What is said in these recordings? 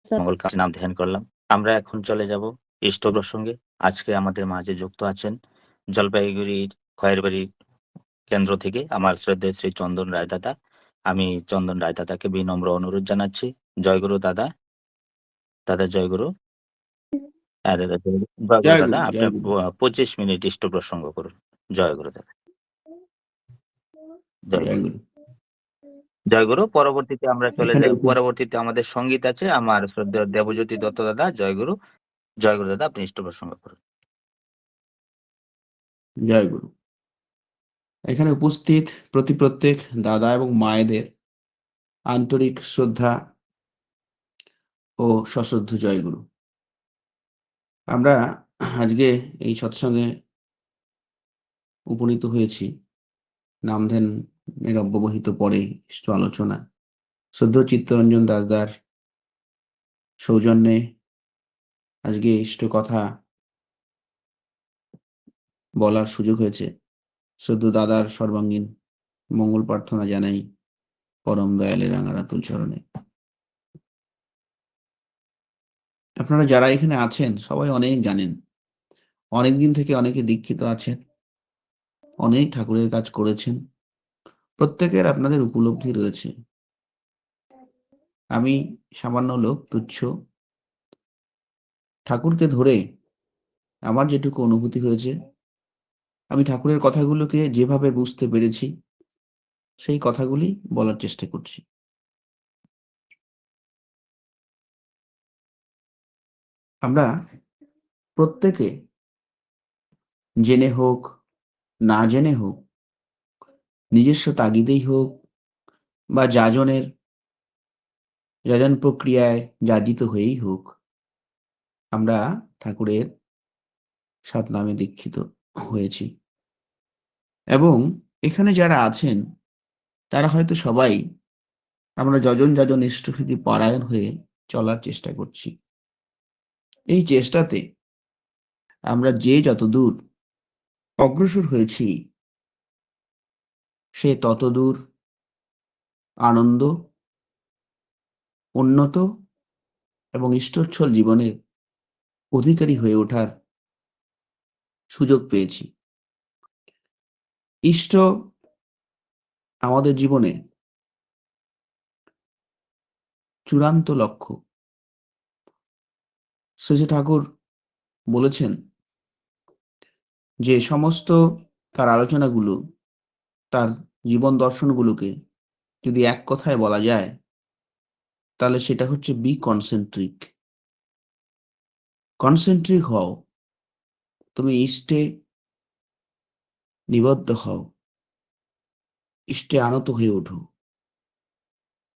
মঙ্গল নাম ধ্যান করলাম। আমরা এখন চলে যাব ইষ্ট প্রসঙ্গে। আজকে আমাদের মাঝে যুক্ত আছেন জলপাইগুড়ির খয়েরবাড়ি কেন্দ্র থেকে আমার শ্রদ্ধেয় শ্রী চন্দন রায় দাদা। আমি চন্দন রায় দাদাকে বিনম্র অনুরোধ জানাচ্ছি। জয়গুরু দাদা। দাদা জয়গুরু। হ্যাঁ দাদা জয়গুরু। জয়গুরু জয় দাদা, গুরু, আপনি জয় গুরু। 25 মিনিট ইষ্ট প্রসঙ্গ করুন। জয়গুরু দাদা। জয় জয়গুরু। গুরু। জয়গুরু। পরবর্তীতে আমরা চলে এখানে যাই, পরবর্তীতে আমাদের সঙ্গীত আছে আমার শ্রদ্ধেয় দেবজ্যোতি দত্ত দাদা। জয়গুরু। জয়গুরু দাদা, আপনি ইষ্ট প্রসঙ্গ করুন। জয় গুরু। এখানে উপস্থিত প্রত্যেক দাদা এবং মায়েদের আন্তরিক শ্রদ্ধা ও সশ্রদ্ধ জয় গুরু। আমরা আজকে এই সৎসঙ্গে উপনীত হয়েছি নামধ্যানের অব্যবহিত পরে ইষ্ট আলোচনা শ্রদ্ধেয় চিত্তরঞ্জন দাসদার সৌজন্যে আজকে ইষ্ট কথা বলার সুযোগ হয়েছে। শ্রদ্ধেয় দাদার সর্বাঙ্গীন মঙ্গল প্রার্থনা জানাই পরম দয়ালের রাঙারাতুল চরণে। আপনারা যারা এখানে আছেন সবাই অনেক জানেন, অনেকদিন থেকে অনেকে দীক্ষিত আছেন, অনেক ঠাকুরের কাজ করেছেন, প্রত্যেকের আপনাদের উপলব্ধি রয়েছে। আমি সামান্য লোক, তুচ্ছ। ঠাকুরকে ধরে আমার যেটুকু অনুভূতি হয়েছে, আমি ঠাকুরের কথাগুলোকে যেভাবে বুঝতে পেরেছি সেই কথাগুলি বলার চেষ্টা করছি। আমরা প্রত্যেকে জেনে হোক না জেনে হোক, নিজস্ব তাগিদেই হোক বা যাজন প্রক্রিয়ায় যাজিত হয়েই হোক, আমরা ঠাকুরের সাত নামে দীক্ষিত হয়েছি। এবং এখানে যারা আছেন তারা হয়তো সবাই আমরা যজন ইষ্টভৃতি পরায়ণ হয়ে চলার চেষ্টা করছি। এই চেষ্টাতে আমরা যে যতদূর অগ্রসর হয়েছি সে ততদূর আনন্দ, উন্নত এবং ইষ্টোচ্ছল জীবনের অধিকারী হয়ে ওঠার সুযোগ পেয়েছি। ইষ্ট আমাদের জীবনে চূড়ান্ত লক্ষ্য। শ্রী ঠাকুর বলেছেন যে সমস্ত তার আলোচনাগুলো, তার জীবন দর্শনগুলোকে যদি এক কথায় বলা যায় তাহলে সেটা হচ্ছে বি কনসেন্ট্রিক। কনসেন্ট্রিক হও, তুমি ইষ্টে নিবদ্ধ হও, ইষ্টে আনত হয়ে ওঠো,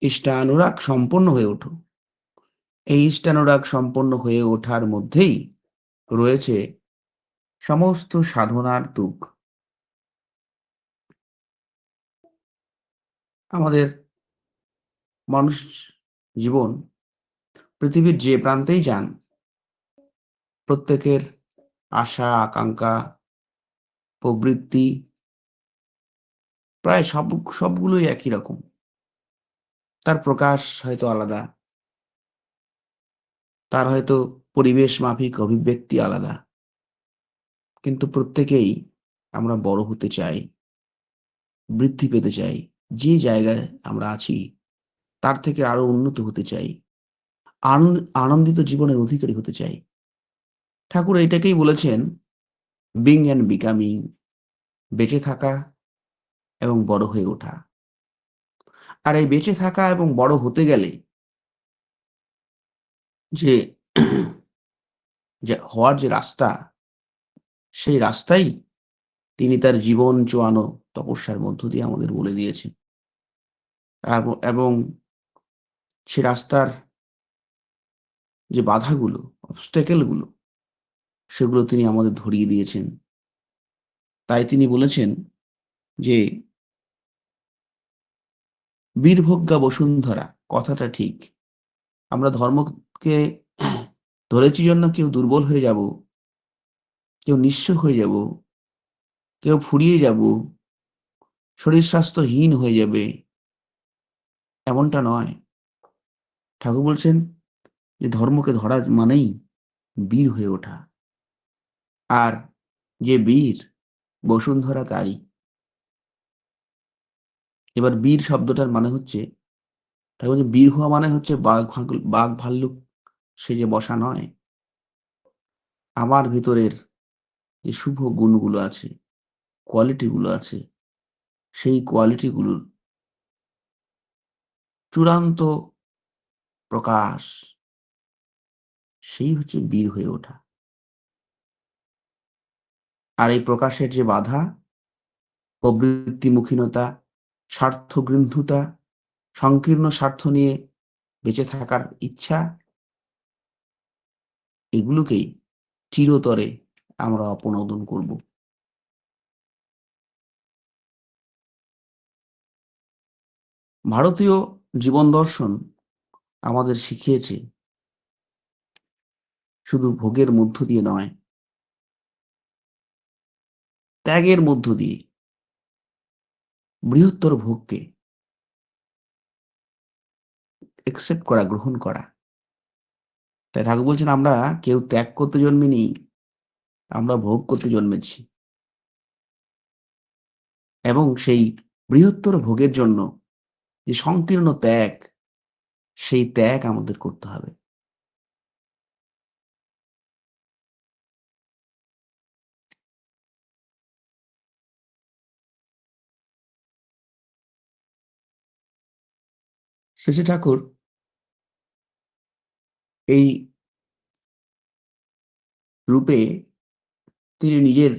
ইষ্টানুরাগ সম্পন্ন হয়ে ওঠো। এই ইষ্টানুরাগ সম্পন্ন হয়ে ওঠার মধ্যেই রয়েছে সমস্ত সাধনার তুক। আমাদের মানুষ জীবন পৃথিবীর যে প্রান্তেই যান, প্রত্যেকের আশা আকাঙ্ক্ষা প্রবৃত্তি প্রায় সবগুলোই একই রকম। তার প্রকাশ হয়তো আলাদা, তার হয়তো পরিবেশ মাফিক অভিব্যক্তি আলাদা, কিন্তু প্রত্যেকেই আমরা বড় হতে চাই, বৃদ্ধি পেতে চাই, যে জায়গায় আমরা আছি তার থেকে আরো উন্নত হতে চাই, আনন্দিত জীবনের অধিকারী হতে চাই। ঠাকুর এটাকেই বলেছেন বিং অ্যান্ড বিকামিং, বেঁচে থাকা এবং বড় হয়ে ওঠা। আর এই বেঁচে থাকা এবং বড় হতে গেলে যে হওয়ার যে রাস্তা, সেই রাস্তাই তিনি তার জীবন চোয়ানো তপস্যার মধ্য দিয়ে আমাদের বলে দিয়েছেন। এবং সে রাস্তার যে বাধাগুলো, অবস্টেকেলগুলো, সেগুলো তিনি আমাদের ধরিয়ে দিয়েছেন। তাই তিনি বলেছেন যে বীরভোগ্যা বসুন্ধরা, কথাটা ঠিক। আমরা ধর্মকে ধরেছি জন্য কেউ দুর্বল হয়ে যাব, কেউ নিঃস্ব হয়ে যাব, কেউ ফুরিয়ে যাব, শরীর স্বাস্থ্যহীন হয়ে যাবে, এমনটা নয়। ঠাকুর বলছেন যে ধর্মকে ধরা মানেই বীর হয়ে ওঠা। আর যে বীর বসুন্ধরা তারই। এবার বীর শব্দটার মানে হচ্ছে, ঠাকুর বলছেন, বীর হওয়া মানে হচ্ছে বাঘ ভাল্লুক সেজে বসা নয়। আমার ভিতরের যে শুভ গুণগুলো আছে, কোয়ালিটি গুলো আছে, সেই কোয়ালিটি গুলোর চূড়ান্ত প্রকাশ, সেই হচ্ছে বীর হয়ে ওঠা। আর এই প্রকাশের যে বাধা, প্রবৃত্তিমুখীনতা, স্বার্থগৃহীতা, সংকীর্ণ স্বার্থ নিয়ে বেঁচে থাকার ইচ্ছা, এগুলোকেই চিরতরে আমরা অপনোদন করব। ভারতীয় জীবন দর্শন আমাদের শিখিয়েছে শুধু ভোগের মধ্য দিয়ে নয়, ত্যাগের মধ্য দিয়ে বৃহত্তর ভোগকে একসেপ্ট করা, গ্রহণ করা। তাই ঠাকুর বলছেন, আমরা কেউ ত্যাগ করতে জন্মিনি, আমরা ভোগ করতে জন্মেছি। এবং সেই বৃহত্তর ভোগের জন্য যে সংকীর্ণ ত্যাগ, সেই ত্যাগ আমাদের করতে হবে। শেষে ঠাকুর এই রূপে তিনি নিজের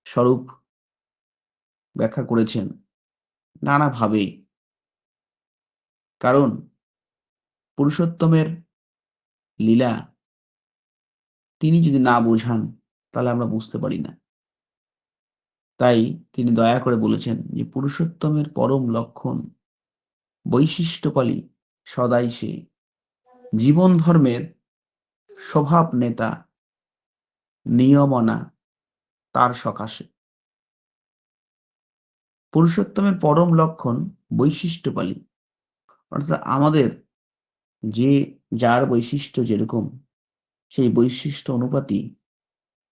স্বরূপ ব্যাখ্যা করেছেন নানাভাবে। কারণ পুরুষোত্তমের লীলা তিনি যদি না বোঝান, তাহলে আমরা বুঝতে পারি না। তাই তিনি দয়া করে বলেছেন যে পুরুষোত্তমের পরম লক্ষণ বৈশিষ্ট্যপালী সদাই সে, জীবন ধর্মের স্বভাব নেতা, নিয়মনা তার সকাশে। পুরুষোত্তমের পরম লক্ষণ বৈশিষ্ট্যপালী, অর্থাৎ আমাদের যে যার বৈশিষ্ট্য যেরকম, সেই বৈশিষ্ট্য অনুপাতি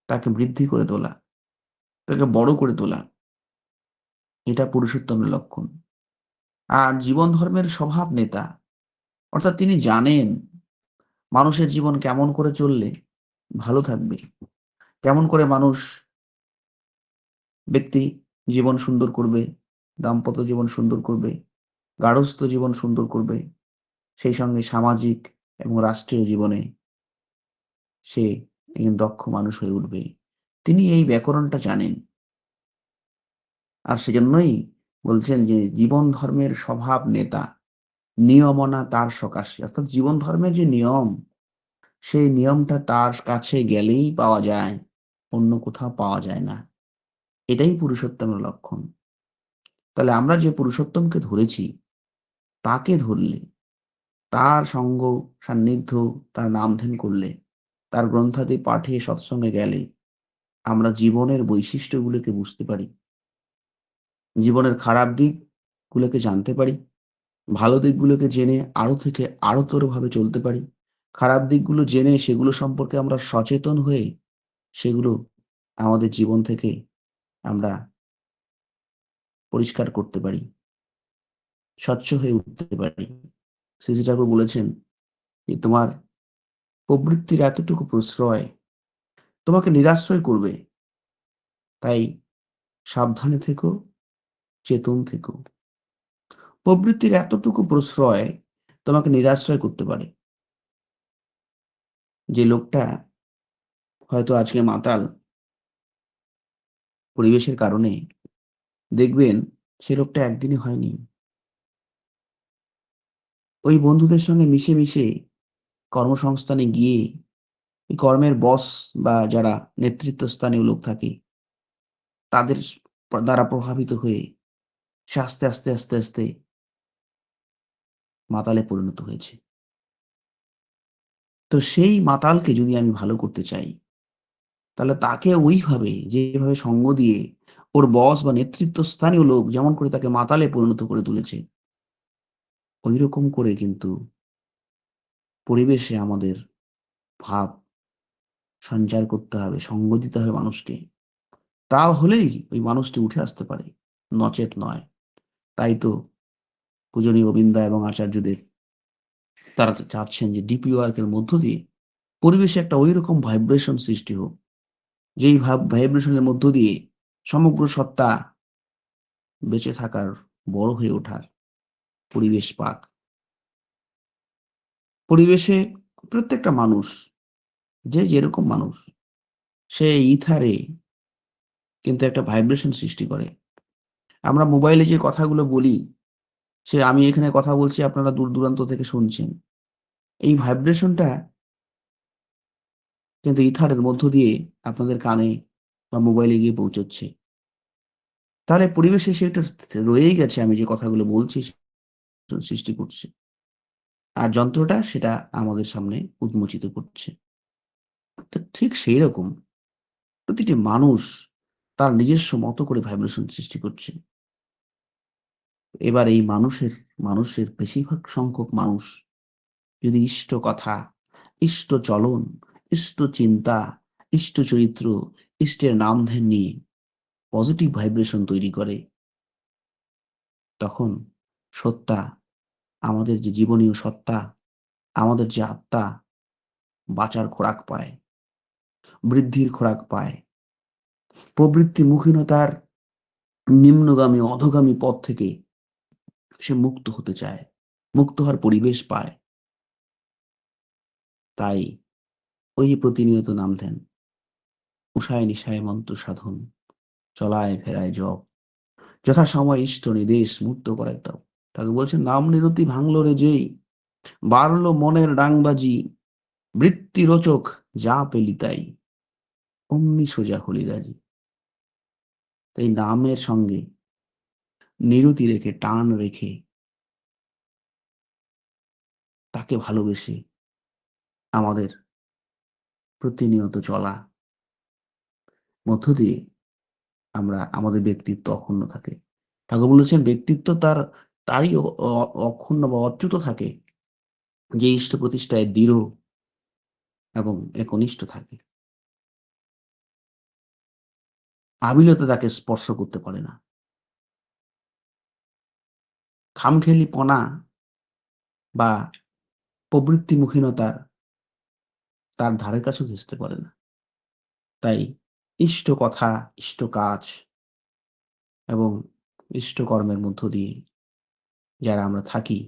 তাকে বৃদ্ধি করে তোলা, তাকে বড় করে তোলা, এটা পুরুষোত্তমের লক্ষণ। আর জীবন ধর্মের স্বভাব নেতা, অর্থাৎ তিনি জানেন মানুষের জীবন কেমন করে চললে ভালো থাকবে, কেমন করে মানুষ ব্যক্তি জীবন সুন্দর করবে, দাম্পত্য জীবন সুন্দর করবে, গার্হস্থ্য জীবন সুন্দর করবে, সেই সঙ্গে সামাজিক এবং রাষ্ট্রীয় জীবনে সে একজন দক্ষ মানুষ হয়ে উঠবে। তিনি এই ব্যাকরণটা জানেন। আর সেজন্যই বলছেন যে জীবন ধর্মের স্বভাব নেতা, নিয়মনা তার সকাশে, অর্থাৎ জীবন ধর্মের যে নিয়ম, সেই নিয়মটা তার কাছে গেলেই পাওয়া যায়, অন্য কোথাও পাওয়া যায় না। এটাই পুরুষোত্তমের লক্ষণ। তাহলে আমরা যে পুরুষোত্তমকে ধরেছি, তাকে ধরলে, তার সঙ্গ সান্নিধ্য, তার নাম ধ্যান করলে, তার গ্রন্থাদি পাঠে সৎসঙ্গে গেলে আমরা জীবনের বৈশিষ্ট্যগুলোকে বুঝতে পারি, জীবনের খারাপ দিকগুলোকে জানতে পারি, ভালো দিকগুলোকে জেনে আরো থেকে আরোতর ভাবে চলতে পারি, খারাপ দিকগুলো জেনে সেগুলো সম্পর্কে আমরা সচেতন হয়ে সেগুলো আমাদের জীবন থেকে আমরা পরিষ্কার করতে পারি, স্বচ্ছ হয়ে উঠতে পারি। শ্রী শ্রী ঠাকুর বলেছেন যে তোমার প্রবৃত্তির এতটুকু প্রশ্রয় তোমাকে নিরাশ্রয় করবে, তাই সাবধানে থেকো, চেতন থেকো। প্রবৃত্তির এতটুকু প্রশ্রয় তোমাকে নিরাশ্রয় করতে পারে। যে লোকটা হয়তো আজকে মাতাল পরিবেশের কারণে, দেখবেন সে লোকটা একদিনে হয়নি। ওই বন্ধুদের সঙ্গে মিশে মিশে কর্মসংস্থানে গিয়ে এই কর্মের বস বা যারা নেতৃত্বস্থানীয় লোক থাকে, তাদের দ্বারা প্রভাবিত হয়ে সে আস্তে আস্তে আস্তে আস্তে মাতালে পরিণত হয়েছে। তো সেই মাতালকে যদি আমি ভালো করতে চাই, তাহলে তাকে ওইভাবে যেভাবে সঙ্গ দিয়ে ওর বস বা নেতৃত্বস্থানীয় লোক যেমন করে তাকে মাতালে পরিণত করে তুলেছে, ওই রকম করে কিন্তু পরিবেশে আমাদের ভাব সঞ্চার করতে হবে, সঙ্গ দিতে হবে মানুষকে। তাহলেই ওই মানুষটি উঠে আসতে পারে, নচেত নয়। তাই তো পূজনীয় গোবিন্দা এবং আচার্যদের তারা চাচ্ছেন যে ডিপি ওয়ার্কের মধ্য দিয়ে পরিবেশে একটা ওই রকম ভাইব্রেশন সৃষ্টি হোক, যেই ভাইব্রেশনের মধ্য দিয়ে সমগ্র সত্তা বেঁচে থাকার, বড় হয়ে ওঠার পরিবেশ পাক। পরিবেশে প্রত্যেকটা মানুষ, যে যেরকম মানুষ, সে ইথারে কিন্তু একটা ভাইব্রেশন সৃষ্টি করে। আমরা মোবাইলে যে কথাগুলো বলি, সে আমি এখানে কথা বলছি, আপনারা দূর দূরান্ত থেকে শুনছেন, এই ভাইব্রেশনটা কিন্তু ইথারের মধ্য দিয়ে আপনাদের কানে বা মোবাইলে গিয়ে পৌঁছচ্ছে। তাহলে পরিবেশে সেটা রয়েই গেছে, আমি যে কথাগুলো বলছি সৃষ্টি করছে, আর যন্ত্রটা সেটা আমাদের সামনে উন্মোচিত করছে। তো ঠিক সেই রকম প্রতিটি মানুষ তার নিজস্ব মতো করে ভাইব্রেশন সৃষ্টি করছে। এবার এই মানুষের বেশিরভাগ সংখ্যক মানুষ যদি ইষ্ট কথা, ইষ্ট চলন, ইষ্ট চিন্তা, ইষ্ট চরিত্র, ইষ্টের নাম ধ্যান নিয়ে পজিটিভ ভাইব্রেশন তৈরি করে, তখন সত্তা, আমাদের যে জীবনীয় সত্তা, আমাদের যে আত্মা বাঁচার খোরাক পায়, বৃদ্ধির খোরাক পায়, প্রবৃত্তিমুখীনতার নিম্নগামী অধোগামী পথ থেকে সে মুক্ত হতে চায়, মুক্ত হওয়ার পরিবেশ পায়। তাই ওই যে প্রতিনিয়ত নাম ধ্যান, উষায় নিশায় মন্ত্র সাধন, চলায় ফেরায় জপ, যথাসময় ইষ্ট নিদেশ মুক্ত করে দাও। তাকে বলছেন নাম নিরতি ভাঙলো রে যেই, বাড়লো মনের ডাংবাজি, বৃত্তি রোচক যা পেলি তাই, অমনি সোজা হলি রাজি। তাই নামের সঙ্গে নিরতি রেখে, টান রেখে, তাকে ভালোবেসে আমাদের প্রতিনিয়ত চলা মধ্য দিয়ে আমরা আমাদের ব্যক্তিত্ব অক্ষুণ্ণ থাকে। ঠাকুর বলেছেন ব্যক্তিত্ব তারই অক্ষুণ্ণ বা অচ্যুত থাকে যে ইষ্ট প্রতিষ্ঠায় দৃঢ় এবং একনিষ্ঠ থাকে। আবিলতা তাকে স্পর্শ করতে পারে না, খামখেয়ালিপনা বা প্রবৃত্তিমুখীনতার তার ধারের কাছেও ঘেঁষতে পারে না। তাই ইষ্ট কথা, ইষ্ট কাজ এবং ইষ্ট কর্মের মধ্য দিয়ে যারা আমরা থাকি,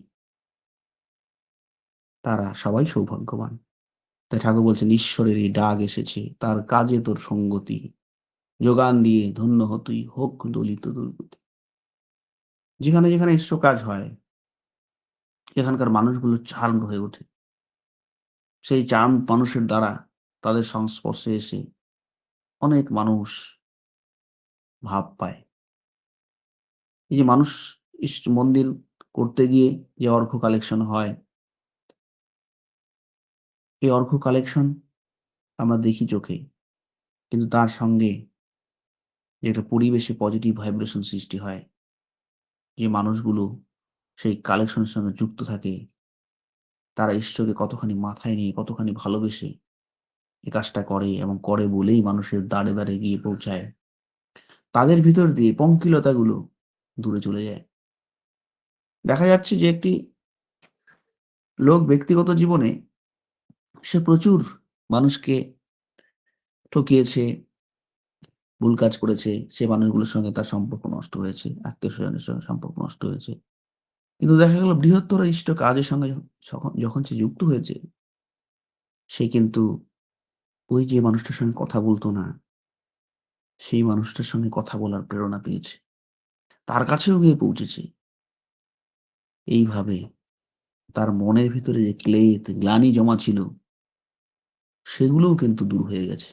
তারা সবাই সৌভাগ্যবান। তাই ঠাকুর বলছেন ঈশ্বরেরই ডাক এসেছে, তার কাজে তোর সঙ্গতি, যোগান দিয়ে ধন্য হতুই, হোক দলিত দুর্গতি। যেখানে যেখানে ইষ্ট কাজ হয়, এখানকার মানুষগুলো চার্মড হয়ে ওঠে। সেই চার্মড মানুষের দ্বারা তাদের সংস্পর্শে এসে অনেক মানুষ ভাব পায়। এই যে মানুষ মন্দির করতে গিয়ে যে অর্ঘ কালেকশন হয়, এই অর্ঘ কালেকশন আমরা দেখি চোখে, কিন্তু তার সঙ্গে যে একটা পরিবেশে পজিটিভ ভাইব্রেশন সৃষ্টি হয়, যে মানুষগুলো সেই কালেকশনের সঙ্গে যুক্ত থাকে, তারা ঈশ্বরকে কতখানি মাথায় নিয়ে, কতখানি ভালোবেসে এই কাজটা করে এবং করে বলেই মানুষের দ্বারে দ্বারে গিয়ে পৌঁছায়, তাদের ভিতর দিয়ে পঙ্কিলতাগুলো দূরে চলে যায়। দেখা যাচ্ছে যে একটি লোক ব্যক্তিগত জীবনে সে প্রচুর মানুষকে ঠকিয়েছে, ভুল কাজ করেছে, সে মানুষগুলোর সঙ্গে তার সম্পর্ক নষ্ট হয়েছে, আত্মীয় স্বজনের সঙ্গে সম্পর্ক নষ্ট হয়েছে। কিন্তু দেখা গেল বৃহত্তর ইষ্ট কাজের সঙ্গে যখন সে যুক্ত হয়েছে, সে কিন্তু ওই যে মানুষটার সঙ্গে কথা বলতো না, সেই মানুষটার সঙ্গে কথা বলার প্রেরণা পেয়েছে, তার কাছেও গিয়ে পৌঁছেছে। এইভাবে তার মনের ভিতরে যে ক্লেদ, গ্লানি জমা ছিল, সেগুলোও কিন্তু দূর হয়ে গেছে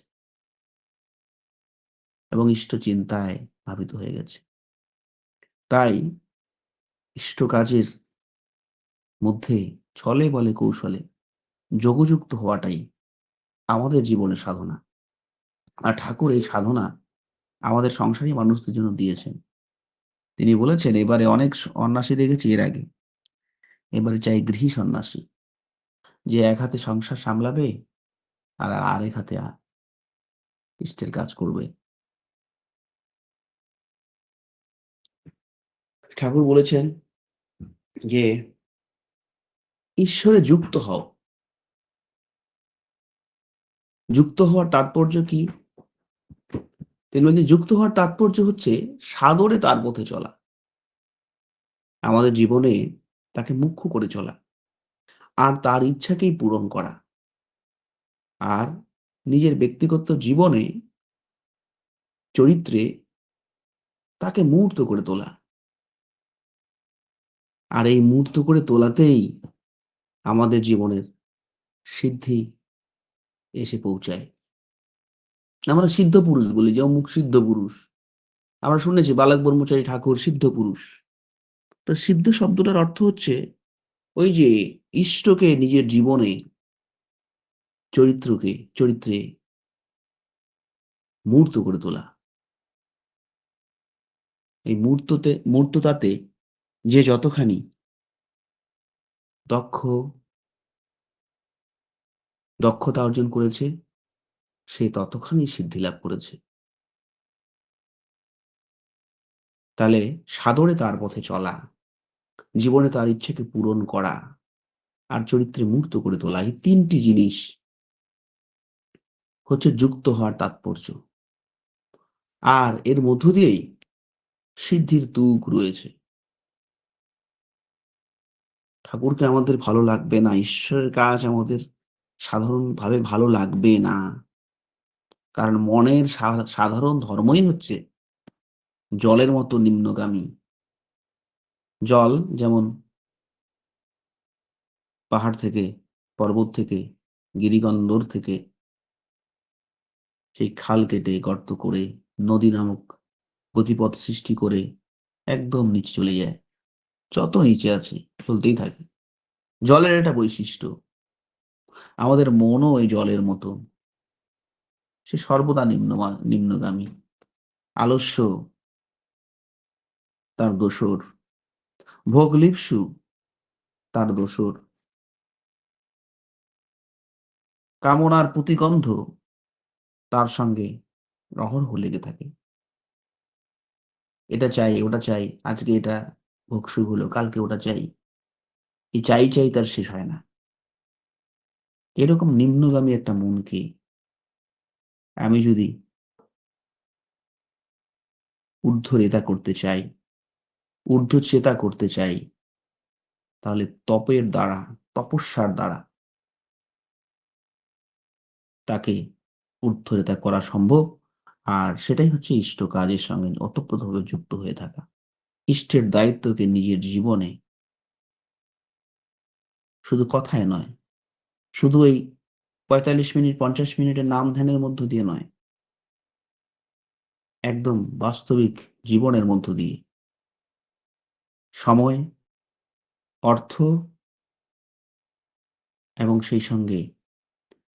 এবং ইষ্ট চিন্তায় ভাবিত হয়ে গেছে। তাই ইষ্ট কাজের মধ্যে ছলে বলে কৌশলে যোগযুক্ত হওয়াটাই আমাদের জীবনের সাধনা। আর ঠাকুর এই সাধনা আমাদের সংসারী মানুষদের জন্য দিয়েছেন। তিনি বলেছেন এবারে অনেক সন্ন্যাসী দেখেছি এর আগে, এবারে চাই গৃহী সন্ন্যাসী, যে এক হাতে সংসার সামলাবে আর আরেক হাতে ইষ্টের কাজ করবে। ঠাকুর বলেছেন যে ঈশ্বরে যুক্ত হও। যুক্ত হওয়ার তাৎপর্য কি? তিনি বলছেন যুক্ত হওয়ার তাৎপর্য হচ্ছে সাদরে তার পথে চলা। আমাদের জীবনে তাকে মুখ্য করে চলা। আর তার ইচ্ছাকেই পূরণ করা। আর নিজের ব্যক্তিগত জীবনে, চরিত্রে তাকে মূর্ত করে তোলা। আর এই মূর্ত করে তোলাতেই আমাদের জীবনের সিদ্ধি এসে পৌঁছায়। আমরা সিদ্ধ পুরুষ বলি যে অমুক সিদ্ধ পুরুষ। আমরা শুনেছি বালক ব্রহ্মচারী ঠাকুর সিদ্ধ পুরুষ। তো সিদ্ধ শব্দটার অর্থ হচ্ছে ওই যে ইষ্টকে নিজের জীবনে, চরিত্রে মূর্ত করে তোলা। এই মূর্ততাতে যে যতখানি দক্ষতা অর্জন করেছে, সে ততখানি সিদ্ধি লাভ করেছে। তাহলে সাদরে তার পথে চলা, জীবনে তার ইচ্ছেকে পূরণ করা, আর চরিত্রে মূর্ত করে তোলা, এই তিনটি জিনিস হচ্ছে যুক্ত হওয়ার তাৎপর্য। আর এর মধ্য দিয়েই সিদ্ধির তুক রয়েছে। ঠাকুরকে আমাদের ভালো লাগবে না, ঈশ্বরের কাজ আমাদের সাধারণভাবে ভালো লাগবে না। কারণ মনের সাধারণ ধর্মই হচ্ছে জলের মতো নিম্নগামী। জল যেমন পাহাড় থেকে, পর্বত থেকে, গিরিকন্দর থেকে সেই খাল কেটে গর্ত করে নদী নামক গতিপথ সৃষ্টি করে একদম নিচে চলে যায়। যত নিচে আছে চলতেই থাকে। জলের একটা বৈশিষ্ট্য। আমাদের মনও ওই জলের মতো, সে সর্বদা নিম্নগামী। আলস্য তার দোসর, ভোগলিপ্সু তার দোসর, কামনার প্রতিগন্ধ তার সঙ্গে অহরহ লেগে থাকে। এটা চাই, ওটা চাই, আজকে এটা ভোগসুখ হলো, কালকে ওটা চাই। এই চাই তার শেষ হয় না। এরকম নিম্নগামী একটা মনকে আমি যদি ঊর্ধ্বরেতা করতে চাই, ঊর্ধ্বচেতা করতে চাই, তাহলে তপের দ্বারা, তপস্যার দ্বারা তাকে ঊর্ধ্বরেতা করা সম্ভব। আর সেটাই হচ্ছে ইষ্ট কাজের সঙ্গে ওতপ্রোতভাবে যুক্ত হয়ে থাকা। ইষ্টের দায়িত্বকে নিজের জীবনে শুধু কথায় নয়, শুধু এই ৪৫ মিনিট ৫০ মিনিটের নাম ধ্যানের মধ্য দিয়ে নয়, একদম বাস্তবিক জীবনের মধ্য দিয়ে সময়, অর্থ এবং সেই সঙ্গে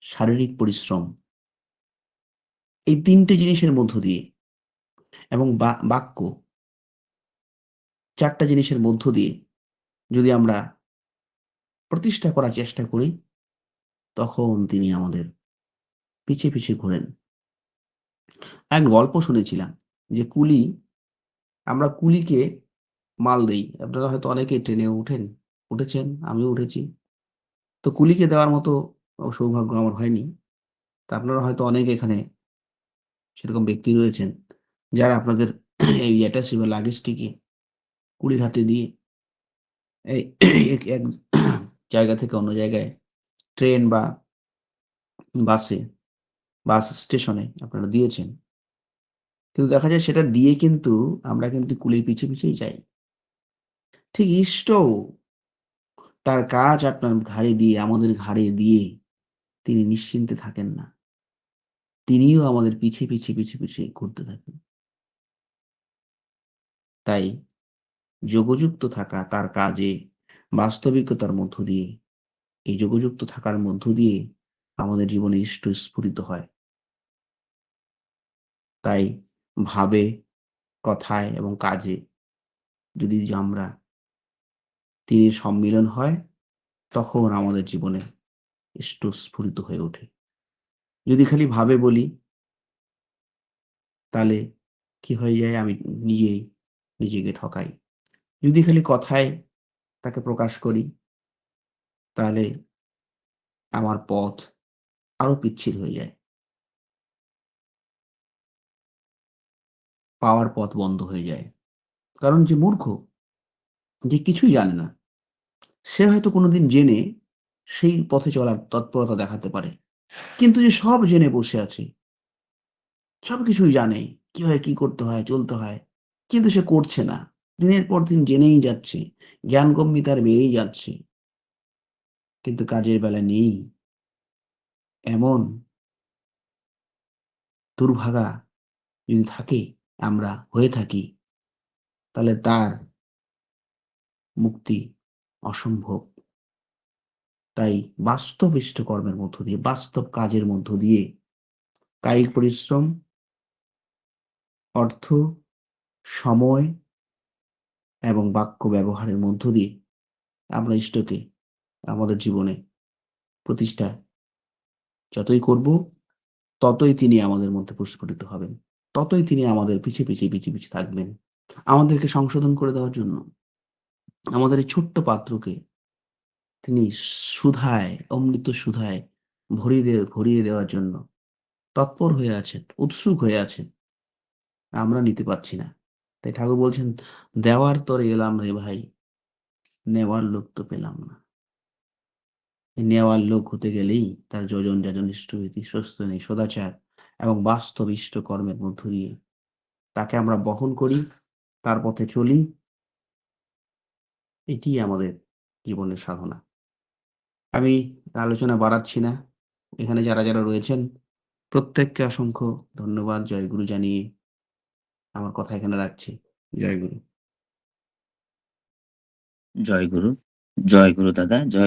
শারীরিক পরিশ্রম, এই ৩ টে জিনিসের মধ্য দিয়ে এবং বাক্য, ৪ টা জিনিসের মধ্য দিয়ে যদি আমরা প্রতিষ্ঠা করার চেষ্টা করি, তখন তিনি আমাদের পিছে ঘোরেন। এক গল্প শুনেছিলাম যে আমরা কুলিকে মাল দেই। আপনারা হয়তো অনেকেই ট্রেনে উঠেছেন, আমিও উঠেছি। তো কুলিকে দেওয়ার মতো সৌভাগ্য আমার হয়নি। তা আপনারা হয়তো অনেকে এখানে সেরকম ব্যক্তি রয়েছেন, যারা আপনাদের এই অ্যাটাচি বা লাগেজটিকে কুলির হাতে দিয়ে এই এক জায়গা থেকে অন্য জায়গায় ট্রেন বা বাসে, বাস স্টেশনে আপনারা দিয়েছেন। কিন্তু দেখা যায় সেটা দিয়ে কিন্তু আমরা কিন্তু কুলির পিছেই যাই। ঠিক ইষ্টও তার কাজ আপনার ঘাড়ে দিয়ে, আমাদের ঘাড়ে দিয়ে তিনি নিশ্চিন্তে থাকেন না। তিনিও আমাদের পিছে ঘুরতে থাকেন। তাই যোগযুক্ত থাকা তার কাজে, বাস্তবিকতার মধ্য দিয়ে, এই যোগযুক্ত থাকার মধ্য দিয়ে আমাদের জীবনে ইষ্ট স্ফুরিত হয়। তাই ভাবে, কথায় এবং কাজে যদি আমরা তিনির সম্মিলন হয়, তখন আমাদের জীবনে ইষ্ট স্ফুরিত হয়ে ওঠে। যদি খালি ভাবে বলি তাহলে কি হয়ে যায়, আমি নিজেই নিজেকে ঠকাই। যদি খালি কথায় তাকে প্রকাশ করি তাহলে আমার পথ আরো পিচ্ছিল হয়ে যায়। পাওয়ার পথ বন্ধ হয়ে যায়। কারণ যে মূর্খ, যে কিছুই জানে না, সে হয়তো কোনোদিন জেনে সেই পথে চলার তৎপরতা দেখাতে পারে। কিন্তু যে সব জেনে বসে আছে, সবকিছুই জানে, কিভাবে কি করতে হয়, চলতে হয়। কিন্তু সে করছে না। দিনের পর দিন জেনেই যাচ্ছে। জ্ঞানগম্যি তার বেড়েই যাচ্ছে। কিন্তু কাজের বেলা নেই। এমন দুর্ভাগা যদি থাকে, আমরা হয়ে থাকি, তাহলে তার মুক্তি অসম্ভব। তাই বাস্তবিষ্ট কর্মের মধ্য দিয়ে, বাস্তব কাজের মধ্য দিয়ে, কায়িক পরিশ্রম, অর্থ, সময় এবং বাক্য ব্যবহারের মধ্য দিয়ে আমরা ইষ্টকে আমাদের জীবনে প্রতিষ্ঠা যতই করব, ততই তিনি আমাদের মধ্যে প্রস্ফুটিত হবেন। ততই তিনি আমাদের পিছে থাকবেন। আমাদেরকে সংশোধন করে দেওয়ার জন্য, আমাদের এই ছোট্ট পাত্রকে তিনি সুধায়, অমৃত সুধায় ভরিয়ে দেওয়ার জন্য তৎপর হয়ে আছেন, উৎসুক হয়ে আছেন। আমরা নিতে পারছি না। তাই ঠাকুর বলছেন, দেওয়ার তরে এলাম রে ভাই, নেওয়ার লোক তো পেলাম না। নেওয়ার লোক হতে গেলেই তার যোজন যাজন ইষ্টভীতি স্বস্তি সদাচার এবং বাস্তব ইষ্ট কর্মের মধ্য দিয়ে তাকে আমরা বহন করি, তার পথে চলি। এটি আমাদের জীবনের সাধনা। আমি আলোচনা বাড়াচ্ছি না। এখানে যারা রয়েছেন প্রত্যেককে অসংখ্য ধন্যবাদ, জয়গুরু জানিয়ে আমার কথা এখানে রাখছি। জয়গুরু। জয় গুরু, জয় গুরু দাদা, জয়